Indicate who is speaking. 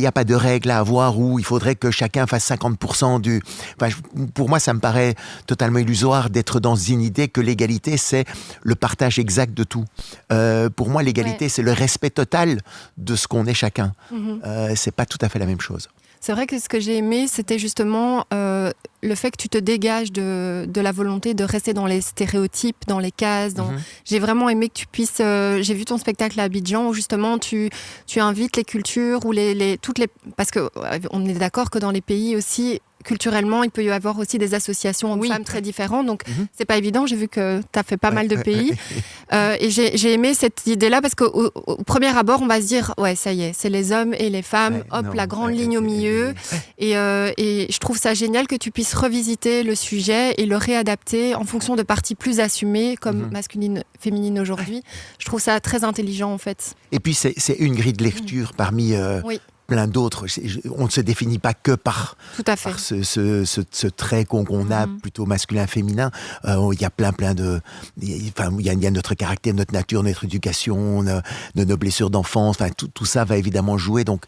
Speaker 1: Il n'y a pas de règle à avoir où il faudrait que chacun fasse 50% du... Enfin, pour moi, ça me paraît totalement illusoire d'être dans une idée que l'égalité, c'est le partage exact de tout. Pour moi, l'égalité, c'est le respect total de ce qu'on est chacun. C'est pas tout à fait la même chose.
Speaker 2: C'est vrai que ce que j'ai aimé, c'était justement le fait que tu te dégages de la volonté de rester dans les stéréotypes, dans les cases. J'ai vraiment aimé que tu puisses... j'ai vu ton spectacle à Abidjan où justement tu invites les cultures ou toutes les... Parce qu'on est d'accord que dans les pays aussi... Culturellement, il peut y avoir aussi des associations hommes-femmes très différentes, donc c'est pas évident. J'ai vu que tu as fait pas mal de pays. Et j'ai aimé cette idée-là parce qu'au premier abord, on va se dire, ouais, ça y est, c'est les hommes et les femmes, la grande ligne au milieu. Et je trouve ça génial que tu puisses revisiter le sujet et le réadapter en fonction de parties plus assumées, comme masculine, féminine aujourd'hui. Je trouve ça très intelligent, en fait.
Speaker 1: Et puis, c'est une grille de lecture parmi... plein d'autres. On ne se définit pas que par ce trait qu'on a plutôt masculin-féminin. Il y a plein de... il y a notre caractère, notre nature, notre éducation, nos blessures d'enfance. Tout ça va évidemment jouer. Donc,